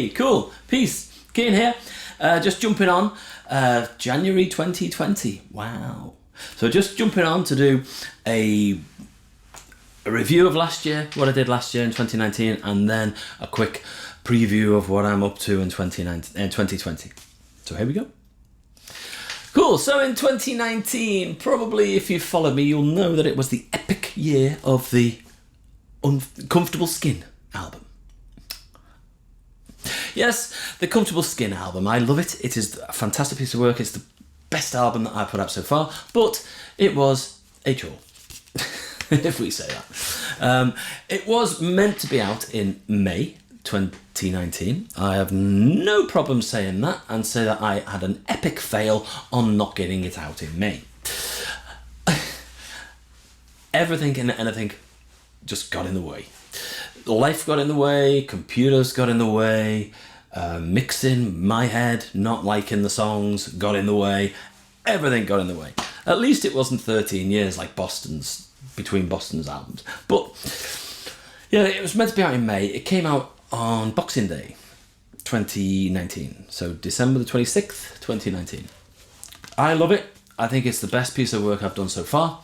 Hey, cool. Peace. Kian here. Just jumping on. January 2020. Wow. So just jumping on to do a review of last year, what I did last year in 2019, and then a quick preview of what I'm up to in 2020. So here we go. Cool. So in 2019, probably if you followed me, you'll know that it was the epic year of the Comfortable Skin album. Yes, the Comfortable Skin album. I love it. It is a fantastic piece of work. It's the best album that I've put out so far, but it was a chore, if we say that. It was meant to be out in May 2019. I have no problem saying that and say that I had an epic fail on not getting it out in May. Everything and anything just got in the way. Life got in the way, computers got in the way, mixing, my head, not liking the songs got in the way, everything got in the way. At least it wasn't 13 years like between Boston's albums. But yeah, it was meant to be out in May. It came out on Boxing Day 2019, so December the 26th, 2019. I love it. I think it's the best piece of work I've done so far.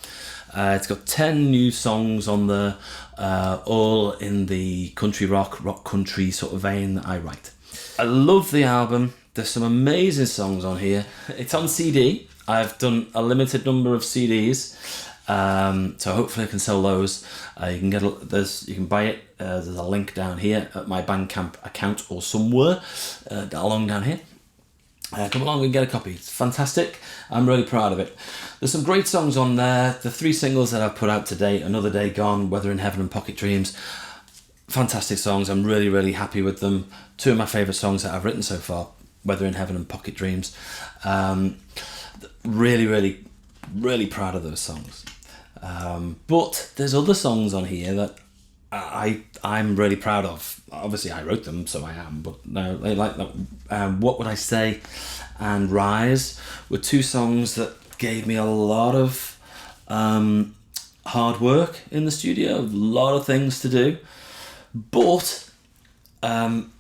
It's got 10 new songs on there, all in the country rock country sort of vein that I write. I love the album. There's some amazing songs on here. It's on CD. I've done a limited number of CDs, so hopefully I can sell those. You can buy it. There's a link down here at my Bandcamp account or somewhere along down here. Come along and get a copy. It's fantastic. I'm really proud of it. There's some great songs on there. The 3 singles that I've put out to date, Another Day Gone, Weather in Heaven and Pocket Dreams. Fantastic songs. I'm really, really happy with them. 2 of my favourite songs that I've written so far, Weather in Heaven and Pocket Dreams. Really, really, really proud of those songs. But there's other songs on here that I'm really proud of. Obviously I wrote them, so I am, but no, like What Would I Say and Rise were 2 songs that gave me a lot of hard work in the studio, a lot of things to do, but I'm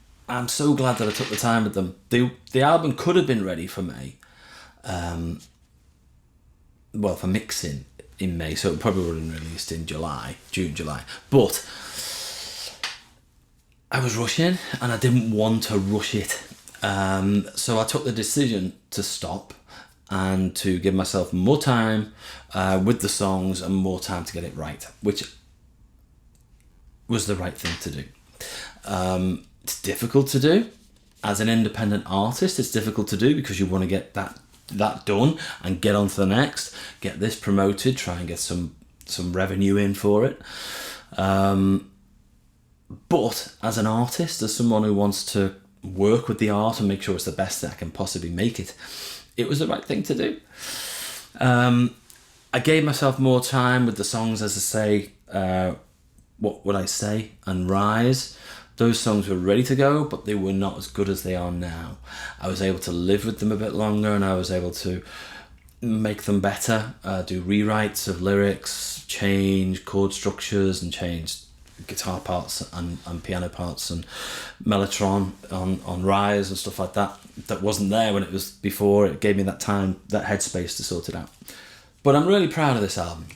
so glad that I took the time with them. The album could have been ready for May, for mixing in May, so it probably would have been released in June, July, but I was rushing and I didn't want to rush it. So I took the decision to stop and to give myself more time with the songs and more time to get it right, which was the right thing to do. It's difficult to do. As an independent artist, it's difficult to do because you want to get that done and get on to the next, get this promoted, try and get some revenue in for it. But as an artist, as someone who wants to work with the art and make sure it's the best that I can possibly make it, it was the right thing to do. I gave myself more time with the songs, as I say, What Would I Say and Rise. Those songs were ready to go, but they were not as good as they are now. I was able to live with them a bit longer and I was able to make them better, do rewrites of lyrics, change chord structures and change guitar parts and piano parts and mellotron on Rise and stuff like that wasn't there when it was before. It gave me that time, that headspace to sort it out. But I'm really proud of this album.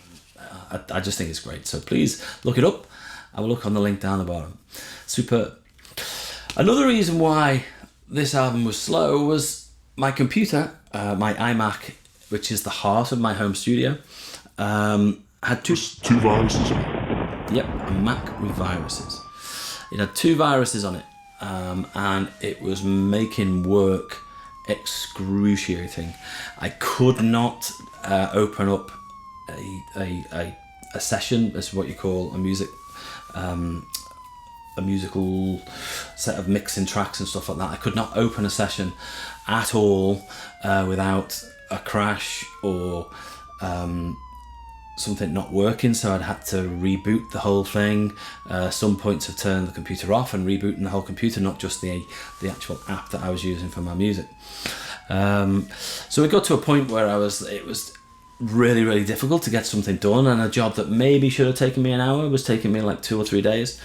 I just think it's great, so please look it up. I will look on the link down the bottom. Superb. Another reason why this album was slow was my computer, my iMac, which is the heart of my home studio, had two viruses on it. Yep, a Mac with viruses. It had 2 viruses on it, and it was making work excruciating. I could not open up a session, as what you call a musical set of mixing tracks and stuff like that. I could not open a session at all without a crash or something not working, so I'd had to reboot the whole thing. Some points have turned the computer off and rebooting the whole computer, not just the actual app that I was using for my music. So it got to a point where it was really, really difficult to get something done, and a job that maybe should have taken me an hour was taking me like 2 or 3 days.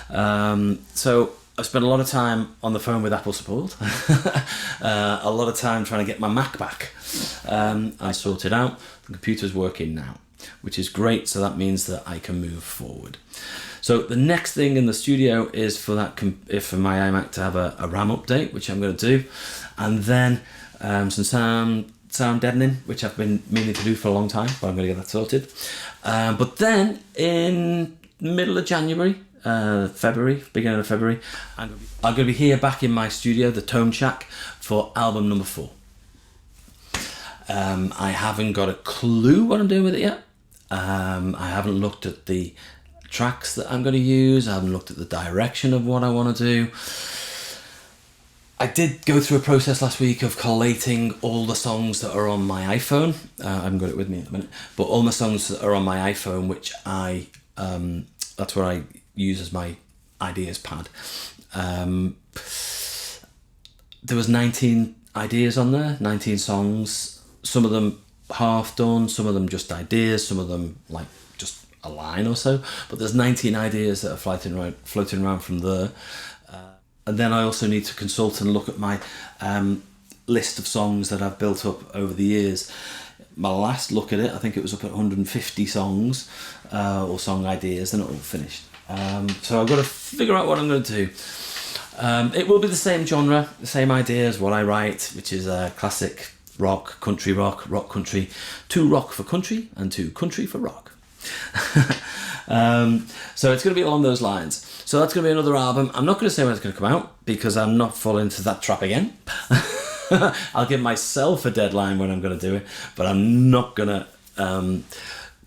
So I've spent a lot of time on the phone with Apple support, a lot of time trying to get my Mac back. I sorted out. The computer's working now, which is great. So that means that I can move forward. So the next thing in the studio is for that for my iMac to have a RAM update, which I'm going to do, and then some sound deadening, which I've been meaning to do for a long time, but I'm going to get that sorted. But then in the middle of January, beginning of February, I'm going to be here back in my studio, the Tone Shack, for album number 4. I haven't got a clue what I'm doing with it yet. I haven't looked at the tracks that I'm going to use. I haven't looked at the direction of what I want to do. I did go through a process last week of collating all the songs that are on my iPhone. I haven't got it with me at the minute, but all my songs that are on my iPhone, which that's where I use as my ideas pad. There was 19 ideas on there, 19 songs. Some of them half done, some of them just ideas, some of them like just a line or so. But there's 19 ideas that are floating around from there. And then I also need to consult and look at my list of songs that I've built up over the years. My last look at it, I think it was up at 150 songs or song ideas. They're not all finished. So I've got to figure out what I'm going to do. It will be the same genre, the same idea as what I write, which is classic rock, rock country, 2 rock for country and 2 country for rock. So it's going to be along those lines. So that's going to be another album. I'm not going to say when it's going to come out because I'm not falling into that trap again. I'll give myself a deadline when I'm going to do it, but I'm not going to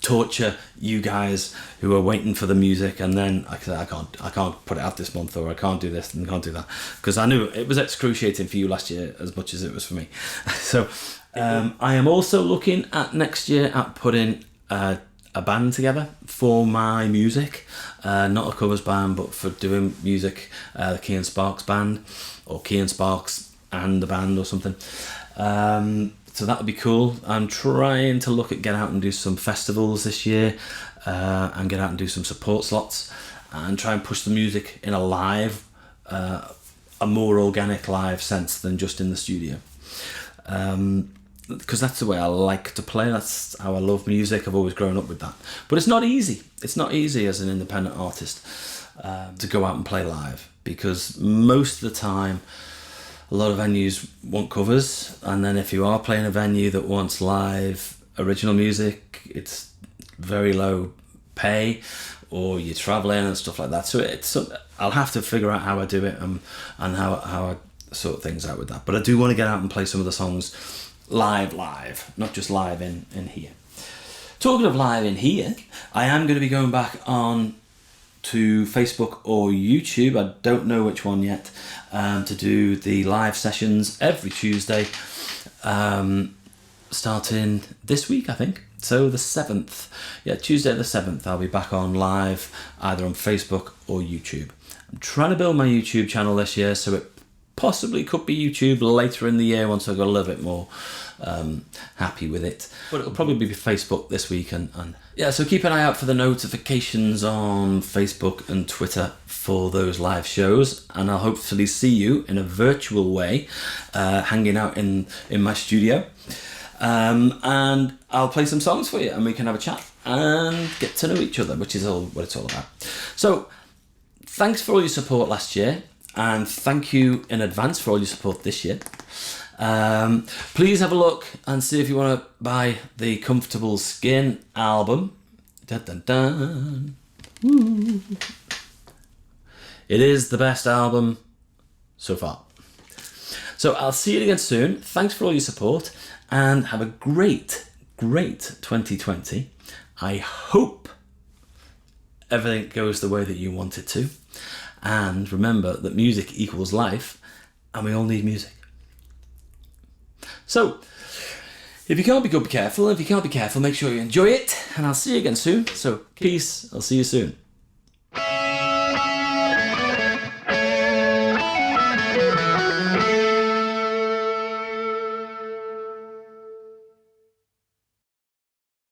torture you guys who are waiting for the music and then I can't put it out this month, or I can't do this and can't do that, because I knew it was excruciating for you last year as much as it was for me. So I am also looking at next year at putting a band together for my music, not a covers band, but for doing music, the Kian Sparks band, or Kian Sparks and the band or something. So that would be cool. I'm trying to look at get out and do some festivals this year, and get out and do some support slots and try and push the music in a live, a more organic live sense than just in the studio. Because that's the way I like to play. That's how I love music. I've always grown up with that. But it's not easy. It's not easy as an independent artist to go out and play live, because most of the time a lot of venues want covers, and then if you are playing a venue that wants live original music, it's very low pay, or you're traveling and stuff like that. So I'll have to figure out how I do it and how I sort things out with that. But I do want to get out and play some of the songs live, not just live in here. Talking of live in here, I am going to be going back on to Facebook or YouTube, I don't know which one yet, to do the live sessions every Tuesday, starting this week, I think. So the 7th, Tuesday the 7th, I'll be back on live either on Facebook or YouTube. I'm trying to build my YouTube channel this year, so it possibly could be YouTube later in the year once I've got a little bit more happy with it. But it'll probably be Facebook this week. And so keep an eye out for the notifications on Facebook and Twitter for those live shows. And I'll hopefully see you in a virtual way, hanging out in my studio. And I'll play some songs for you and we can have a chat and get to know each other, which is what it's all about. So thanks for all your support last year. And thank you in advance for all your support this year. Please have a look and see if you want to buy the Comfortable Skin album. Dun, dun, dun. Woo. It is the best album so far. So I'll see you again soon. Thanks for all your support and have a great 2020. I hope everything goes the way that you want it to. And remember that music equals life, and we all need music. So, if you can't be good, be careful. If you can't be careful, make sure you enjoy it. And I'll see you again soon. So, peace. I'll see you soon.